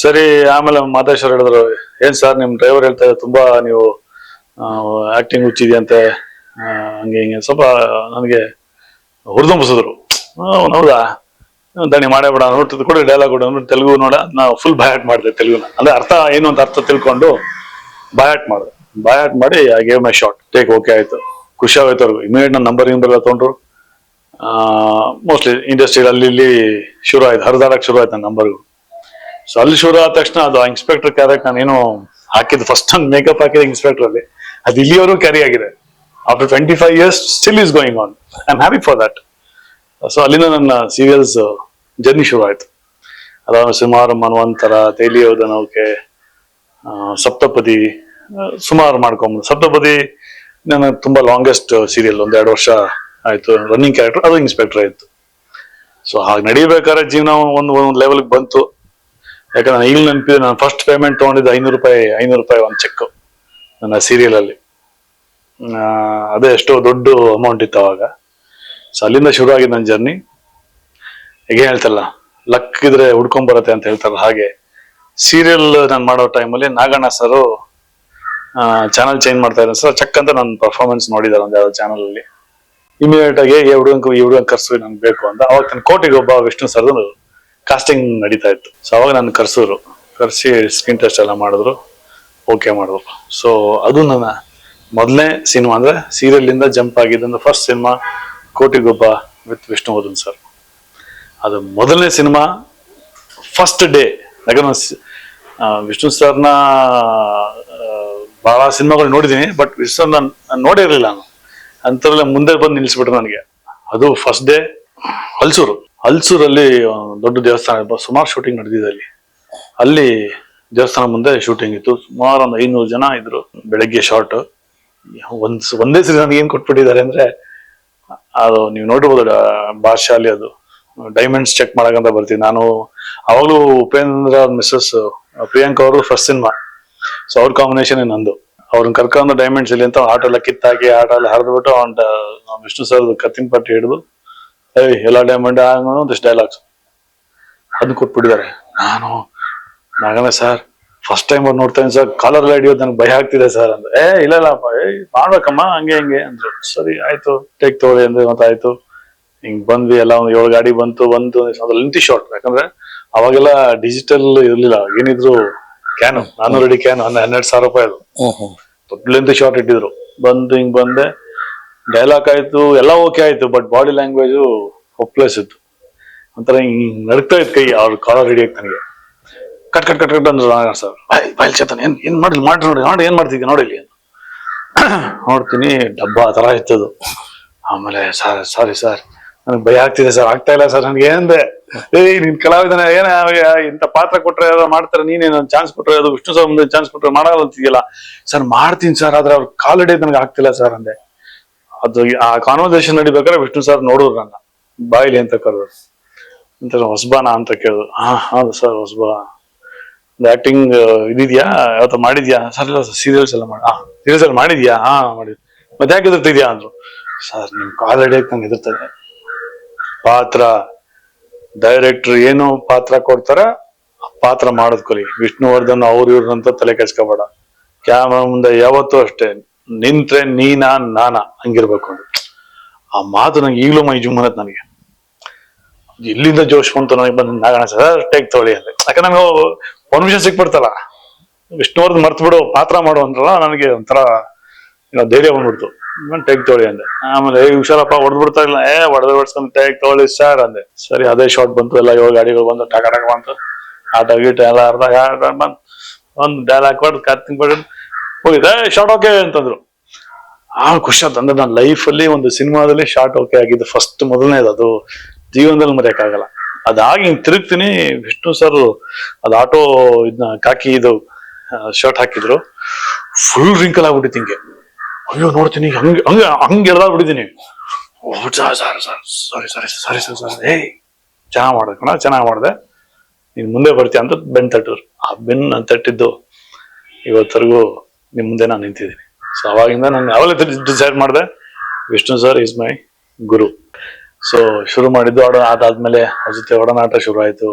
ಸರಿ ಆಮೇಲೆ ಮಾದೇಶ್ ಅವ್ರು ಹೇಳಿದ್ರು, ಏನ್ ಸರ್ ನಿಮ್ ಡ್ರೈವರ್ ಹೇಳ್ತಾ ಇದ್ದಾರೆ ತುಂಬಾ ನೀವು ಆಕ್ಟಿಂಗ್ ಹುಚ್ಚಿದೆಯಂತೆ, ಹಂಗೆ ಹಿಂಗೆ ಸ್ವಲ್ಪ ನನಗೆ ಹುರಿದುಂಬಿಸಿದ್ರು. ಹೌದಾ ದಣಿ ಮಾಡೇ ಬಿಡ ನೋಡ್ತಿದ್ದು ಕೂಡ ಡೈಲಾಗ್ ಕೂಡ ತೆಲುಗು ನೋಡ. ನಾವು ಫುಲ್ ಬಯಾಟ್ ಮಾಡಿದೆ ತೆಲುಗುನ. ಅಂದ್ರೆ ಅರ್ಥ ಏನು ಅಂತ ಅರ್ಥ ತಿಳ್ಕೊಂಡು ಬಯಾಟ್ ಮಾಡಿದೆ. ಬಾಯ್ ಹಾರ್ಟ್ ಮಾಡಿ I gave my shot, take okay ಆಯ್ತು, ಖುಷಿ ಆಗೋಯ್ತು ಅವ್ರಿಗೆ. ಇಮಿಡಿಯೇಟ್ ನನ್ನ ನಂಬರ್ ತೊಗೊಂಡ್ರು. ಮೋಸ್ಟ್ಲಿ ಇಂಡಸ್ಟ್ರಿ ಅಲ್ಲಿ ಇಲ್ಲಿ ಶುರು ಆಯ್ತು, ಹರಿದಾಡಕ್ ಶುರು ಆಯ್ತು ನನ್ನ ನಂಬರ್ಗಳು. ಸೊ ಅಲ್ಲಿ ಶುರು ಆದ ತಕ್ಷಣ ಅದು ಇನ್ಸ್ಪೆಕ್ಟರ್ ಕ್ಯಾರೆಕ್ಟ್ ನಾನೇನು ಹಾಕಿದ್ದು ಫಸ್ಟ್ ಒಂದು ಮೇಕಪ್ ಹಾಕಿದ ಇನ್ಸ್ಪೆಕ್ಟರ್ ಅಲ್ಲಿ, ಅದು ಇಲ್ಲಿವರೆಗೂ ಕ್ಯಾರಿ ಆಗಿದೆ. After 25 years still is going on. I am happy for that. So ಅಲ್ಲಿಂದ ನನ್ನ ಸೀರಿಯಲ್ಸ್ ಜರ್ನಿ ಶುರು ಆಯ್ತು. ಅದಾದ ಸುಮಾರು ಮನ್ವಂತರ, ತೇಲಿ ಹೋದ ನೌಕೆ, ಸಪ್ತಪದಿ ಸುಮಾರು ಮಾಡ್ಕೊಂಬಂದು. ಸಪ್ತಪದಿ ನನ್ನ ತುಂಬಾ ಲಾಂಗೆಸ್ಟ್ ಸೀರಿಯಲ್, 1-2 ವರ್ಷ ಆಯ್ತು ರನ್ನಿಂಗ್ ಕ್ಯಾರೆಕ್ಟರ್, ಅದು ಇನ್ಸ್ಪೆಕ್ಟರ್ ಆಯ್ತು. ಸೊ ಹಾಗೆ ನಡೀಬೇಕಾದ್ರೆ ಜೀವನ ಒಂದು ಲೆವೆಲ್ಗೆ ಬಂತು. ಯಾಕಂದ್ರೆ ನಾನು ಈಗ ನೆನಪಿದೆ, ನಾನು ಫಸ್ಟ್ ಪೇಮೆಂಟ್ ತಗೊಂಡಿದ್ದು $500 ಒಂದು ಚೆಕ್ ನನ್ನ ಸೀರಿಯಲ್ ಅಲ್ಲಿ. ಅದೇ ಎಷ್ಟೋ ದೊಡ್ಡ ಅಮೌಂಟ್ ಇತ್ತು ಅವಾಗ. ಸೊ ಅಲ್ಲಿಂದ ಶುರು ಆಗಿದೆ ನನ್ನ ಜರ್ನಿ. ಹೇಗೆ ಹೇಳ್ತಲ್ಲ, ಲಕ್ ಇದ್ರೆ ಹುಡ್ಕೊಂಡ್ ಬರತ್ತೆ ಅಂತ ಹೇಳ್ತಾರಲ್ಲ, ಹಾಗೆ ಸೀರಿಯಲ್ ನಾನು ಮಾಡೋ ಟೈಮಲ್ಲಿ ನಾಗಣ್ಣ ಸರ್ ಚಾನಲ್ ಚೇಂಜ್ ಮಾಡ್ತಾ ಇದ್ದಾರೆ ಸರ್, ಚಕ್ ಅಂತ ನನ್ನ ಪರ್ಫಾರ್ಮೆನ್ಸ್ ನೋಡಿದಾರೆ ಒಂದು ಯಾವ್ದೋ ಚಾನಲ್ ಅಲ್ಲಿ. ಇಮಿಡಿಯೇಟ್ ಆಗಿ ಈ ಹುಡುಗನ್ ಕರ್ಸು, ನನ್ಗೆ ಬೇಕು ಅಂತ. ಅವಾಗ ನನ್ನ ಕೋಟಿಗೆ ಒಬ್ಬ ವಿಷ್ಣು ಸರ್ ಕಾಸ್ಟಿಂಗ್ ನಡೀತಾ ಇತ್ತು. ಸೊ ಅವಾಗ ನನ್ನ ಕರ್ಸಿ ಸ್ಕ್ರೀನ್ ಟೆಸ್ಟ್ ಎಲ್ಲ ಮಾಡಿದ್ರು, ಓಕೆ ಮಾಡಿದ್ರು. ಸೊ ಅದು ನನ್ನ ಮೊದಲನೇ ಸಿನಿಮಾ, ಅಂದ್ರೆ ಸೀರಿಯಲ್ ಇಂದ ಜಂಪ್ ಆಗಿದ್ದ first cinema Kotigobba with Vishnuvardhan sir. ಅದು ಮೊದಲನೇ ಸಿನಿಮಾ, ಫಸ್ಟ್ ಡೇ. ಯಾಕಂದ್ರೆ ವಿಷ್ಣು ಸರ್ನ ಬಹಳ ಸಿನಿಮಾಗಳು ನೋಡಿದೀನಿ, ಬಟ್ ವಿಷ್ಣು ಸರ್ ನಾನು ನೋಡಿರ್ಲಿಲ್ಲ. ನಾನು ಅಂತರಲ್ಲೇ ಮುಂದೆ ಬಂದು ನಿಲ್ಸ್ಬಿಟ್ರು ನನಗೆ. ಅದು ಫಸ್ಟ್ ಡೇ ಹಲ್ಸೂರಲ್ಲಿ ದೊಡ್ಡ ದೇವಸ್ಥಾನ, ಸುಮಾರು ಶೂಟಿಂಗ್ ನಡೆದಿದೆ ಅಲ್ಲಿ ದೇವಸ್ಥಾನ ಮುಂದೆ ಶೂಟಿಂಗ್ ಇತ್ತು. ಸುಮಾರು ಒಂದು 500 ಜನ ಇದ್ರು. ಬೆಳಗ್ಗೆ ಶಾರ್ಟ್ ಒಂದೇ ಸರಿ ನನಗೆ ಏನ್ ಕೊಟ್ಬಿಟ್ಟಿದ್ದಾರೆ ಅಂದ್ರೆ, ಅದು ನೀವು ನೋಡಿರ್ಬೋದು ಭಾಷಾಲಿ, ಅದು ಡೈಮಂಡ್ಸ್ ಚೆಕ್ ಮಾಡಕಂತ ಬರ್ತೀನಿ ನಾನು. ಅವಾಗಲೂ ಉಪೇಂದ್ರ ಮಿಸ್ಸಸ್ ಪ್ರಿಯಾಂಕಾ ಅವರು ಫಸ್ಟ್ ಸಿನಿಮಾ, ಸೊ ಅವ್ರ ಕಾಂಬಿನೇಷನ್ ನಂದು. ಅವ್ರನ್ನ ಕರ್ಕೊಂಡು ಡೈಮಂಡ್ಸ್ ಇಲ್ಲಿ ಅಂತ ಆಟೋ ಎಲ್ಲ ಕಿತ್ತಾಕಿ, ಆಟೋ ಎಲ್ಲ ಹರಿದ್ಬಿಟ್ಟು ವಿಷ್ಣು ಸರ್ ಕತ್ತಿನ ಪಟ್ಟಿ ಹಿಡಿದು ಎಲ್ಲ ಡೈಮಂಡ್ ಒಂದಿಷ್ಟು ಡೈಲಾಗ್ಸ್ ಅದನ್ನ ಕೊಟ್ಬಿಟ್ಟಿದ್ದಾರೆ. ನಾನು ನಾಗಣ್ಣ ಸರ್ ಫಸ್ಟ್ ಟೈಮ್ ಅವ್ರು ನೋಡ್ತಾ ಇದ್ದೀನಿ ಸರ್, ಕಾಲರ್ ಎಲ್ಲ ಹಿಡಿಯೋದು ನನಗೆ ಭಯ ಆಗ್ತಿದೆ ಸರ್ ಅಂದ್ರೆ. ಇಲ್ಲಪ್ಪ ಮಾಡ್ಬೇಕಮ್ಮ ಹಂಗೆ ಅಂದ್ರು. ಸರಿ ಆಯ್ತು, ಟೇಕ್ ತಗೊಳ್ಳಿ ಅಂದ್ರೆ ಗೊತ್ತಾಯ್ತು. ಹಿಂಗ್ ಬಂದ್ವಿ, ಎಲ್ಲ ಒಂದು 7 ಗಾಡಿ ಬಂತು. ಲೆಂತಿ ಶಾರ್ಟ್, ಯಾಕಂದ್ರೆ ಅವಾಗೆಲ್ಲ ಡಿಜಿಟಲ್ ಇರ್ಲಿಲ್ಲ. ಏನಿದ್ರು ಕ್ಯಾನು 400 ಅಡಿ ಕ್ಯಾನು, $12,000 ಅದು. ದೊಡ್ಡ ಲೆಂತಿ ಶಾರ್ಟ್ ಇಟ್ಟಿದ್ರು. ಹಿಂಗ್ ಬಂದೆ, ಡೈಲಾಗ್ ಆಯ್ತು, ಎಲ್ಲ ಓಕೆ ಆಯ್ತು. ಬಟ್ ಬಾಡಿ ಲ್ಯಾಂಗ್ವೇಜ್ ಹೊಪ್ಲೆಸ್ ಇತ್ತು. ಒಂಥರ ಹಿಂಗ್ ನಡ್ತಾ ಇತ್ತು ಕೈ, ಅವ್ರ ಕಾಲರ್ ಹಿಡಿಯಕ್ ನನಗೆ. ಕಟ್ ಅಂದ್ರು ಸರ್. ಬಾಯ್ ಚೇತನ್, ಏನ್ ಮಾಡ್ರಿ ನೋಡಿ ಏನ್ ಮಾಡ್ತಿದ್ದೆ ನೋಡಿ ಇಲ್ಲಿ ನೋಡ್ತೀನಿ. ಡಬ್ಬ ಆ ತರ ಇತ್ತದು. ಆಮೇಲೆ ಸಾರಿ ಸರ್, ನನಗೆ ಭಯ ಆಗ್ತಿದೆ ಸರ್, ಆಗ್ತಾ ಇಲ್ಲ ಸರ್ ನನಗೆ ಅಂದೆ. ನಿನ್ ಕಲಾವಿದನ ಇಂತ ಪಾತ್ರ ಕೊಟ್ರೆ ಮಾಡ್ತಾರೆ, ನೀನೇನು ಚಾನ್ಸ್ ಕೊಟ್ರೆ, ಅದು ವಿಷ್ಣು ಸರ್ ಮುಂದೆ ಚಾನ್ಸ್ ಕೊಟ್ರೆ ಮಾಡಲ್ಲ ಅಂತಿದ್ಯಲ್ಲ. ಸರ್ ಮಾಡ್ತೀನಿ ಸರ್, ಆದ್ರೆ ಅವ್ರ ಕಾಲ್ ಹಿಡಿಯೋದು ನನಗೆ ಆಗ್ತಿಲ್ಲ ಸರ್ ಅಂದೆ. ಅದು ಆ ಕಾನ್ವರ್ಸೇಷನ್ ನಡಿಬೇಕಾದ್ರೆ ವಿಷ್ಣು ಸರ್ ನೋಡಿದ್ರು ನನ್ನ, ಬಾಯಿಲಿ ಅಂತ ಕರೆದ್ರು. ಅಂತ ಹೊಸಬಾನಾ ಅಂತ ಕೇಳಿದ್ರು. ಹೌದು ಸರ್ ಹೊಸಬಾ, ಆಕ್ಟಿಂಗ್ ಇದಿದ್ಯಾ, ಯಾವತ್ತ ಮಾಡಿದ್ಯಾ ಸರ್? ಇಲ್ಲ ಸರ್, ಸೀರಿಯಲ್ಸ್ ಎಲ್ಲ ಸೀರಿಯಲ್ಸ್ ಎಲ್ಲ ಮಾಡಿದ್ಯಾ? ಮಾಡಿದ್ವಿ. ಮತ್ತೆ ಯಾಕೆ ಎದುರ್ತಿದ್ಯಾ ಅಂದ್ರು. ಸರ್ ನಿಮ್ ಕಾಲ್ ಹಿಡಿಯಕ್ ನಂಗೆ ಎದುರ್ತದೆ. ಪಾತ್ರ ಡೈರೆಕ್ಟರ್ ಏನು ಪಾತ್ರ ಕೊಡ್ತಾರ ಆ ಪಾತ್ರ ಮಾಡೋದ್ ಕಲಿ. ವಿಷ್ಣುವರ್ಧನ್ ಇವ್ರಂತ ತಲೆ ಕೆಡ್ಸ್ಕೊಬೇಡ. ಕ್ಯಾಮ್ರಾ ಮುಂದೆ ಯಾವತ್ತೂ ಅಷ್ಟೇ ನಿಂತ್ರೆ ನಾನಾ ಹಂಗಿರ್ಬೇಕು ಅಂತ. ಆ ಮಾತು ನಂಗೆ ಈಗಲೂ ಮೈ ಜುಮ್ಮನತ್ ನನಗೆ. ಇಲ್ಲಿಂದ ಜೋಶ್ ಬಂತು ನನಗೆ. ಬಂದು ನಾಗಣ್ಣ ಸರ್ ಟೇಕ್ ತೊಗೊಳ್ಳಿ ಅಂದ್ರೆ, ಯಾಕಂದ್ರೆ ನಮ್ಗೆ ಪರ್ಮಿಷನ್ ಸಿಕ್ಬಿಡ್ತಲ್ಲ. ವಿಷ್ಣುವರ್ಧನ್ ಮರ್ತು ಬಿಡು, ಪಾತ್ರ ಮಾಡು ಅಂದ್ರಲ್ಲ, ನನಗೆ ಒಂಥರ ಧೈರ್ಯ ಬಂದ್ಬಿಡ್ತು. ಟೇಕ್ ತೊಗೊಳ್ಳಿ ಅಂದೆ. ಆಮೇಲೆ ಹುಷಾರಪ್ಪ, ಹೊಡೆದ್ಬಿಡ್ತಾ ಇಲ್ಲ, ಹೊಡೆದ್ಬಿಡ್ಸ್ಕೊಂಡು ಟೇಕ್ ತೊಗೊಳ್ಳಿ ಸರ್ ಅಂದೆ. ಸರಿ, ಅದೇ ಶಾರ್ಟ್ ಬಂತು. ಎಲ್ಲ 7 ಗಾಡಿಗಳು ಬಂದು ಟಕ ಬಂತು. ಆಟ ಗೀಟ ಎಲ್ಲ ಬಂದು ಒಂದು ಡೈಲಾಗ್ ಕೊಟ್ಟು ಕತ್ತಿಂಗ್ ಕೊಟ್ಟು ಹೋಗಿದೆ, ಶಾರ್ಟ್ ಓಕೆ ಅಂತಂದ್ರು. ಖುಷಿ ಆಯ್ತು. ಅಂದ್ರೆ ನನ್ನ ಲೈಫಲ್ಲಿ ಒಂದು ಸಿನಿಮಾದಲ್ಲಿ ಶಾರ್ಟ್ ಓಕೆ ಆಗಿದ್ದು ಫಸ್ಟ್, ಮೊದಲನೇದು. ಅದು ಜೀವನದಲ್ಲಿ ಮರೆಯಕ್ಕಾಗಲ್ಲ. ಅದಾಗಿ ಹಿಂಗ್ ತಿರುಗ್ತೀನಿ, ವಿಷ್ಣು ಸರ್ ಅದು ಆಟೋ ಇದನ್ನ ಕಾಕಿ ಇದು ಶರ್ಟ್ ಹಾಕಿದ್ರು. ಫುಲ್ ರಿಂಕಲ್ ಆಗ್ಬಿಟ್ಟಿತ್ತು ಹಿಂಗೆ. ಅಯ್ಯೋ ನೋಡ್ತೀನಿ, ಹಂಗೆ ಎಳ್ದಾಗ್ಬಿಟ್ಟಿದ್ದೀನಿ. ಸಾರಿ ಸರ್, ಚೆನ್ನಾಗ್ ಮಾಡ್ದೆ, ನೀನ್ ಮುಂದೆ ಬರ್ತೀಯ ಅಂತ ಬೆನ್ ತಟ್ಟಿದ್ರು. ಆ ಬೆನ್ ತಟ್ಟಿದ್ದು ಇವತ್ತರೆಗೂ ನಿಮ್ ಮುಂದೆ ನಾನು ನಿಂತಿದ್ದೀನಿ. ಸೊ ಅವಾಗಿಂದ ನಾನು ಯಾವಾಗಲೇ ಡಿಸೈಡ್ ಮಾಡಿದೆ, Vishnu sir is my Guru. So ಶುರು ಮಾಡಿದ್ದು ಅದಾದ್ಮೇಲೆ ಅವ್ರ ಜೊತೆ ಒಡನಾಟ ಶುರು ಆಯ್ತು.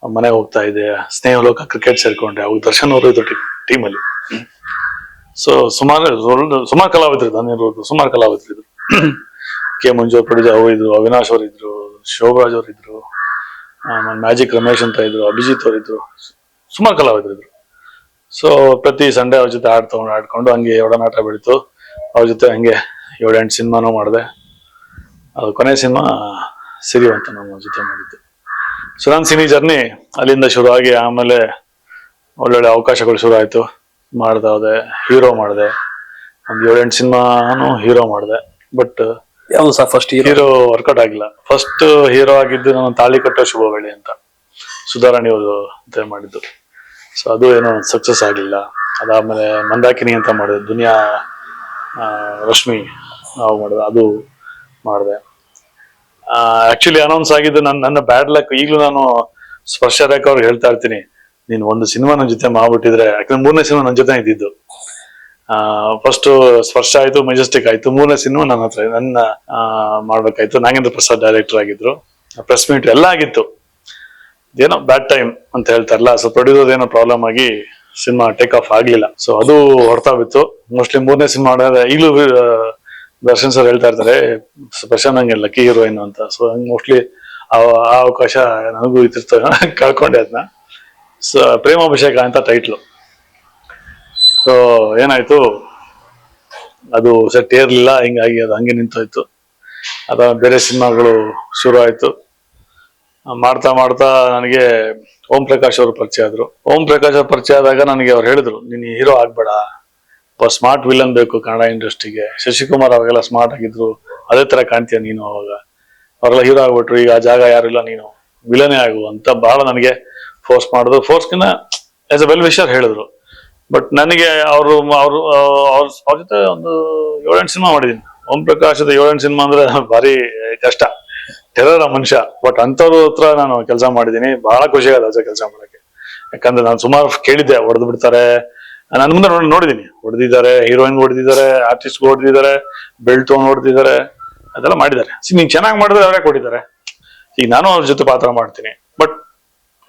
ಮನೆಗೆ ಹೋಗ್ತಾ ಇದ್ದೆ, ಸ್ನೇಹಲೋಕ ಕ್ರಿಕೆಟ್ ಸೇರ್ಕೊಂಡೆ. ಅವಾಗ ದರ್ಶನ್ ಅವರು ಇದ್ರು ಟೀಮಲ್ಲಿ. ಸೊ ಸುಮಾರು ಕಲಾವಿದ್ರು ಸುಮಾರು ಕಲಾವಿದ್ರು ಕೆ ಮಂಜು ಪ್ರೊಡ್ಯೂಸರ್ ಅವರು ಇದ್ರು, ಅವಿನಾಶ್ ಅವರು ಇದ್ರು, ಶೋಭರಾಜ್ ಅವರು ಇದ್ರು, ಮ್ಯಾಜಿಕ್ ರಮೇಶ್ ಅಂತ ಇದ್ರು, ಅಭಿಜಿತ್ ಅವರು ಇದ್ರು, ಸುಮಾರು ಕಲಾವಿದ್ರು ಇದ್ರು. ಸೊ ಪ್ರತಿ ಸಂಡೇ ಅವ್ರ ಜೊತೆ ಆಡ್ಕೊಂಡು ಹಂಗೆ ಒಡನಾಟ ಬೆಳೀತು. ಅವ್ರ ಜೊತೆ ಹಂಗೆ 7-8 ಸಿನಿಮಾನೂ ಮಾಡಿದೆ. ಅದು ಕೊನೆ ಸಿನಿಮಾ ಸಿರಿವಂತ ನಮ್ಮ ಜೊತೆ ಮಾಡಿದ್ದು. ಸೊ ನನ್ನ ಸಿನಿ ಜರ್ನಿ ಅಲ್ಲಿಂದ ಶುರು ಆಗಿ ಆಮೇಲೆ ಒಳ್ಳೊಳ್ಳೆ ಅವಕಾಶಗಳು ಶುರು ಆಯ್ತು. ಮಾಡ್ದೆ ಹೋದೆ, ಹೀರೋ ಮಾಡಿದೆ, ಒಂದು 7-8 ಸಿನಿಮಾನು ಹೀರೋ ಮಾಡಿದೆ. ಬಟ್ ಯಾವುದು ಸರ್ ಫಸ್ಟ್ ಹೀರೋ ವರ್ಕೌಟ್ ಆಗಿಲ್ಲ. ಫಸ್ಟ್ ಹೀರೋ ಆಗಿದ್ದು ನಾನು ತಾಳಿ ಕಟ್ಟೋ ಶುಭವೇಳೆ ಅಂತ ಸುಧಾರಾಣಿ ಅವರು ಅಂತ ಮಾಡಿದ್ದು. ಸೊ ಅದು ಏನೋ ಸಕ್ಸಸ್ ಆಗಲಿಲ್ಲ. ಅದಾದ್ಮೇಲೆ ಮಂದಾಕಿನಿ ಅಂತ ಮಾಡಿದೆ, ದುನಿಯಾ ರಶ್ಮಿ ನಾವು ಮಾಡಿದೆ, ಅದು ಮಾಡಿದೆ. ಆಕ್ಚುಲಿ ಅನೌನ್ಸ್ ಆಗಿದ್ದು ನನ್ನ ಬ್ಯಾಡ್ ಲಕ್. ಈಗಲೂ ನಾನು ಸ್ಪರ್ಶ ರೇಖಾ ಅವ್ರಿಗೆ ಹೇಳ್ತಾ ಇರ್ತೀನಿ, ನೀನು ಒಂದು ಸಿನಿಮಾ ನನ್ನ ಜೊತೆ ಮಾಡ್ಬಿಟ್ಟಿದ್ರೆ, ಯಾಕಂದ್ರೆ 3ನೇ ಸಿನಿಮಾ ನನ್ನ ಜೊತೆ ಇದ್ದಿದ್ದು. ಫಸ್ಟ್ ಸ್ಪರ್ಶ ಆಯ್ತು, ಮೆಜೆಸ್ಟಿಕ್ ಆಯ್ತು, 3ನೇ ಸಿನಿಮಾ ನನ್ನ ಮಾಡ್ಬೇಕಾಯ್ತು. ನಾಗೇಂದ್ರ ಪ್ರಸಾದ್ ಡೈರೆಕ್ಟರ್ ಆಗಿದ್ರು. ಪ್ರೆಸ್ ಮೀಟ್ ಎಲ್ಲ ಆಗಿತ್ತು. ಏನೋ ಬ್ಯಾಡ್ ಟೈಮ್ ಅಂತ ಹೇಳ್ತಾರಲ್ಲ, ಸೊ ಪ್ರೊಡ್ಯೂಸರ್ ಏನೋ ಪ್ರಾಬ್ಲಮ್ ಆಗಿ ಸಿನಿಮಾ ಟೇಕ್ ಆಫ್ ಆಗ್ಲಿಲ್ಲ. ಸೊ ಅದು ಹೊರತಾ ಬಿತ್ತು. ಮೋಸ್ಟ್ಲಿ 3ನೇ ಸಿನಿಮಾ ಮಾಡಿದ್ರೆ ಈಗಲೂ ದರ್ಶನ್ ಸರ್ ಹೇಳ್ತಾ ಇರ್ತಾರೆ, ಪ್ರಶಾಂತ್ ನಂಗೆ ಲಕ್ಕಿ ಹೀರೋಯಿನ್ ಅಂತ. ಸೊ ಹಂಗೆ ಮೋಸ್ಟ್ಲಿ ಆ ಅವಕಾಶ ನನಗೂ ಇರ್ತ ಕಳ್ಕೊಂಡೆ ಅದನ್ನ. ಸೊ ಪ್ರೇಮಾಭಿಷೇಕ ಅಂತ ಟೈಟ್ಲು. ಸೊ ಏನಾಯ್ತು, ಅದು ಸೆಟ್ ಏರ್ಲಿಲ್ಲ, ಹಿಂಗಾಗಿ ಅದು ಹಂಗೆ ನಿಂತೋಯ್ತು. ಅದ ಬೇರೆ ಸಿನಿಮಾಗಳು ಶುರು ಆಯ್ತು. ಮಾಡ್ತಾ ಮಾಡ್ತಾ ನನಗೆ ಓಂ ಪ್ರಕಾಶ್ ಅವರು ಪರಿಚಯ ಆದ್ರು. ಓಂ ಪ್ರಕಾಶ್ ಅವ್ರು ಪರಿಚಯ ಆದಾಗ ನನಗೆ ಅವ್ರು ಹೇಳಿದ್ರು, ನೀನು ಹೀರೋ ಆಗ್ಬೇಡ, ಸ್ಮಾರ್ಟ್ ವಿಲನ್ ಬೇಕು ಕನ್ನಡ ಇಂಡಸ್ಟ್ರಿಗೆ. ಶಶಿಕುಮಾರ್ ಅವಾಗೆಲ್ಲ ಸ್ಮಾರ್ಟ್ ಆಗಿದ್ರು, ಅದೇ ತರ ಕಾಣ್ತೀಯ ನೀನು. ಅವಾಗ ಅವರೆಲ್ಲ ಹೀರೋ ಆಗ್ಬಿಟ್ರು, ಈಗ ಆ ಜಾಗ ಯಾರಿಲ್ಲ, ನೀನು ವಿಲನೇ ಆಗು ಅಂತ ಬಹಳ ನನಗೆ ಫೋರ್ಸ್ ಮಾಡಿದ್ರು. ಫೋರ್ಸ್ಕಿನ್ನ ಆಸ್ ಎ ವೆಲ್ ವಿಷರ್ ಹೇಳಿದ್ರು. ಬಟ್ ನನಗೆ ಅವ್ರ ಜೊತೆ ಒಂದು 7-8 ಸಿನಿಮಾ ಮಾಡಿದೀನಿ. ಓಂ ಪ್ರಕಾಶದ 7-8 ಸಿನಿಮಾ ಅಂದ್ರೆ ಭಾರಿ ಕಷ್ಟ, ಟೆರರ್ ಮನುಷ್ಯ. ಬಟ್ ಅಂತವ್ರ ಹತ್ರ ನಾನು ಕೆಲಸ ಮಾಡಿದೀನಿ, ಬಹಳ ಖುಷಿ ಆದ ಕೆಲಸ ಮಾಡಕ್ಕೆ. ಯಾಕಂದ್ರೆ ನಾನು ಸುಮಾರು ಕೇಳಿದ್ದೆ, ಹೊಡೆದು ಬಿಡ್ತಾರೆ, ನನ್ನ ಮುಂದೆ ನೋಡಿದೀನಿ, ಹೊಡೆದಿದ್ದಾರೆ, ಹೀರೋಯಿನ್ ಹೊಡೆದಿದ್ದಾರೆ, ಆರ್ಟಿಸ್ಟ್ ಹೊಡೆದಿದ್ದಾರೆ, ಬೆಲ್ಟ್ ತಗೊಂಡು ಹೊಡೆದಿದ್ದಾರೆ, ಅದೆಲ್ಲ ಮಾಡಿದ್ದಾರೆ. ನೀನ್ ಚೆನ್ನಾಗಿ ಮಾಡಿದ್ರೆ ಅವರೇ ಕೊಟ್ಟಿದ್ದಾರೆ. ಈಗ ನಾನು ಅವ್ರ ಜೊತೆ ಪಾತ್ರ ಮಾಡ್ತೀನಿ, ಬಟ್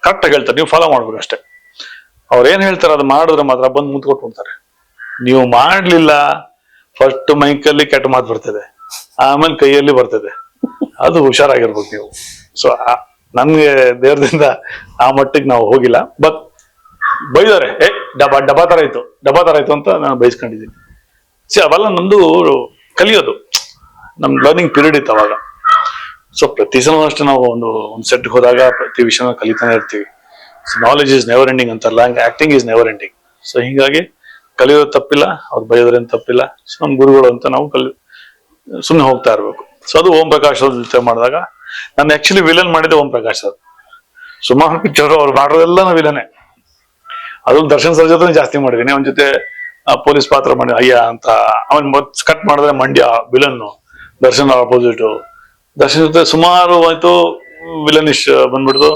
ಕರೆಕ್ಟ್ ಆಗಿ ಹೇಳ್ತಾರೆ, ನೀವು ಫಾಲೋ ಮಾಡ್ಬೇಕು ಅಷ್ಟೇ. ಅವ್ರು ಏನ್ ಹೇಳ್ತಾರೆ ಅದು ಮಾಡಿದ್ರೆ ಮಾತ್ರ ಬಂದು ಮುಂದ್ಕೊಟ್ಟು ಹೋಗ್ತಾರೆ. ನೀವು ಮಾಡ್ಲಿಲ್ಲ, ಫಸ್ಟ್ ಮೈಕಲ್ಲಿ ಕೆಟ್ಟ ಮಾತು ಬರ್ತದೆ, ಆಮೇಲೆ ಕೈಯಲ್ಲಿ ಬರ್ತದೆ. ಅದು ಹುಷಾರಾಗಿರ್ಬೇಕು ನೀವು. ಸೊ ನನ್ಗೆ ದೇವ್ರದಿಂದ ಆ ಮಟ್ಟಿಗೆ ನಾವು ಹೋಗಿಲ್ಲ. ಬಟ್ ಬೈದಾರೆ, ಡಬಾ ತರ ಆಯ್ತು ಅಂತ ನಾನು ಬೈಸ್ಕೊಂಡಿದ್ದೀನಿ. ಅವೆಲ್ಲ ನಮ್ದು ಕಲಿಯೋದು, ನಮ್ ಲರ್ನಿಂಗ್ ಪೀರಿಯಡ್ ಇತ್ತು ಅವಾಗ. ಸೊ ಪ್ರತಿ ಸಲ ಅಷ್ಟೇ ನಾವು ಒಂದು ಸೆಟ್ಗೆ ಹೋದಾಗ ಪ್ರತಿ ವಿಷಯನ ಕಲಿತಾನೆ ಇರ್ತೀವಿ. So knowledge is never ending ಅಂತಾರಲ್ಲ, ಹಂಗೆ acting is never ending. So ಹೀಗಾಗಿ ಕಲಿಯೋದು ತಪ್ಪಿಲ್ಲ, ಅವ್ರು ಬೈಯೋದ್ರೇನು ತಪ್ಪಿಲ್ಲ. ಸೊ ನಮ್ ಗುರುಗಳು ಅಂತ ನಾವು ಸುಮ್ಮನೆ ಹೋಗ್ತಾ ಇರ್ಬೇಕು. ಸೊ ಅದು ಓಂ ಪ್ರಕಾಶ್ ಅವ್ರ ಜೊತೆ ಮಾಡಿದಾಗ ನಾನು ಆಕ್ಚುಲಿ ವಿಲನ್ ಮಾಡಿದ್ದೆ ಓಂ ಪ್ರಕಾಶ್ ಅವ್ರು. ಸುಮಾರು ಪಿಕ್ಚರ್ ಅವ್ರು ಮಾಡೋದೆಲ್ಲ ವಿಲನೇ. ಅದು ದರ್ಶನ್ ಸರ್ ಜೊತೆ ಜಾಸ್ತಿ ಮಾಡಿದೀನಿ. ಅವನ ಜೊತೆ ಪೊಲೀಸ್ ಪಾತ್ರ ಮಾಡಿ ಅಯ್ಯ ಅಂತ, ಅವನ್ ಕಟ್ ಮಾಡಿದ್ರೆ ಮಂಡ್ಯ ವಿಲನ್, ದರ್ಶನ್ ಆಪೋಸಿಟ್. ದರ್ಶನ್ ಜೊತೆ ಸುಮಾರು ಆಯ್ತು, ವಿಲನಿಶ್ ಬಂದ್ಬಿಡ್ತು.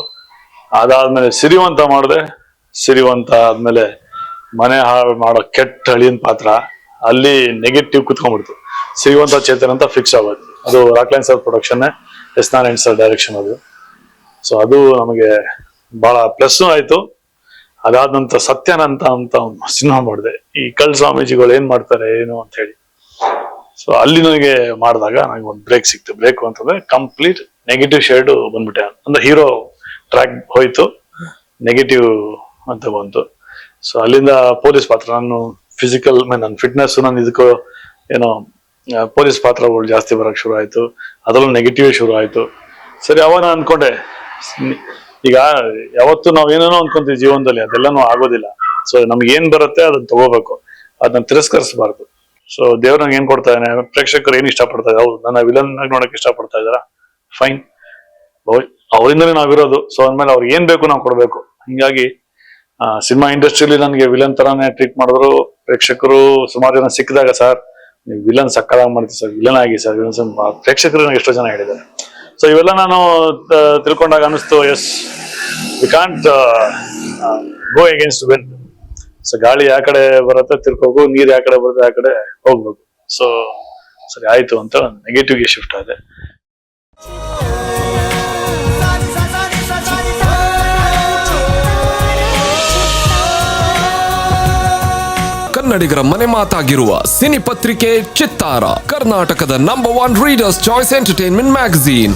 ಅದಾದ್ಮೇಲೆ ಸಿರಿವಂತ ಮಾಡಿದೆ. ಸಿರಿವಂತ ಆದ್ಮೇಲೆ ಮನೆ ಹಾಳು ಮಾಡೋ ಕೆಟ್ಟ ಅಳಿಯನ್ ಪಾತ್ರ, ಅಲ್ಲಿ ನೆಗೆಟಿವ್ ಕುತ್ಕೊಂಡ್ಬಿಡ್ತು. ಸಿರಿವಂತ ಚೇತನ್ ಅಂತ ಫಿಕ್ಸ್ ಆಗೋದು. ಅದು Rockline sir production, S Narayan sir direction ಅದು. ಸೊ ಅದು ನಮಗೆ ಬಹಳ ಪ್ಲಸ್ ಆಯ್ತು. ಅದಾದ ನಂತರ ಸತ್ಯಾನಂತ ಅಂತ ಸಿನಿಮಾ ಮಾಡಿದೆ. ಈ ಕಳ್ ಸ್ವಾಮೀಜಿಗಳು ಏನ್ ಮಾಡ್ತಾರೆ ಏನು ಅಂತ ಹೇಳಿ. ಸೊ ಅಲ್ಲಿ ನನಗೆ ಮಾಡಿದಾಗ ನನಗೆ ಒಂದು ಬ್ರೇಕ್ ಸಿಕ್ತು. ಬ್ರೇಕ್ ಅಂತಂದ್ರೆ ಕಂಪ್ಲೀಟ್ ನೆಗೆಟಿವ್ ಶೇಡ್ ಬಂದ್ಬಿಟ್ಟೆ. ಅಂದ್ರೆ ಹೀರೋ ಟ್ರ್ಯಾಕ್ ಹೋಯ್ತು, ನೆಗೆಟಿವ್ ಅಂತ ಬಂತು. ಸೊ ಅಲ್ಲಿಂದ ಪೊಲೀಸ್ ಪಾತ್ರ, ನಾನು ಫಿಸಿಕಲ್ ನನ್ನ ಫಿಟ್ನೆಸ್, ನಾನು ಇದಕ್ಕೂ ಏನೋ ಪೊಲೀಸ್ ಪಾತ್ರಗಳು ಜಾಸ್ತಿ ಬರಕ್ ಶುರು ಆಯ್ತು. ಅದರಲ್ಲೂ ನೆಗೆಟಿವ್ ಶುರು ಆಯ್ತು. ಸರಿ, ಅವಾಗ ನಾನು ಅನ್ಕೊಂಡೆ, ಈಗ ಯಾವತ್ತು ನಾವ್ ಏನೇನೋ ಅನ್ಕೊಂತೀವಿ ಜೀವನದಲ್ಲಿ, ಅದೆಲ್ಲಾನು ಆಗೋದಿಲ್ಲ. ಸೊ ನಮ್ಗೆ ಏನ್ ಬರುತ್ತೆ ಅದನ್ನ ತಗೋಬೇಕು, ಅದನ್ನ ತಿರಸ್ಕರಿಸಬಾರ್ದು. ಸೊ ದೇವ್ರ ನಂಗೆ ಏನ್ ಕೊಡ್ತಾ ಇದ್ದಾನೆ, ಪ್ರೇಕ್ಷಕರು ಏನ್ ಇಷ್ಟಪಡ್ತಾ ಇದ್ದಾರೆ, ಹೌದು ನನ್ನ ವಿಲನ್ ನೋಡಕ್ ಇಷ್ಟಪಡ್ತಾ ಇದಾರ, ಫೈನ್, ಅವರಿಂದನೇ ನಾವಿರೋದು. ಸೊ ಅಂದ್ಮೇಲೆ ಅವ್ರಿಗೆ ಏನ್ ಬೇಕು ನಾವು ಕೊಡ್ಬೇಕು. ಹಿಂಗಾಗಿ ಸಿನಿಮಾ ಇಂಡಸ್ಟ್ರಿಯಲ್ಲಿ ನನಗೆ ವಿಲನ್ ತರಾನೇ ಟ್ರೀಟ್ ಮಾಡಿದ್ರು ಪ್ರೇಕ್ಷಕರು. ಸುಮಾರು ಜನ ಸಿಕ್ಕಿದಾಗ, ಸರ್ ನೀವು ವಿಲನ್ ಸಕ್ಕದಾಗಿ ಮಾಡ್ತೀವಿ ಸರ್, ವಿಲನ್ ಆಗಿ ಸರ್, ಪ್ರೇಕ್ಷಕರು ನಂಗೆ ಎಷ್ಟೋ ಜನ ಹೇಳಿದ್ದಾರೆ. ಸೊ ಇವೆಲ್ಲ ನಾನು ತಿಳ್ಕೊಂಡಾಗ ಅನಿಸ್ತು, as we can't go against wind. So ಗಾಳಿ ಯಾವ ಕಡೆ ಬರುತ್ತೆ ತಿರ್ಕೋಗು, ನೀರ್ ಯಾವ ಕಡೆ ಬರುತ್ತೆ ಆ ಕಡೆ ಹೋಗ್ಬೇಕು. ಸೊ ಸರಿ ಆಯ್ತು ಅಂತ ನೆಗೆಟಿವ್ಗೆ ಶಿಫ್ಟ್ ಆದೆ. ಕನ್ನಡಿಗರ ಮನೆ ಮಾತಾಗಿರುವ ಸಿನಿ ಪತ್ರಿಕೆ ಚಿತ್ತಾರ, ಕರ್ನಾಟಕದ number 1 readers choice entertainment magazine.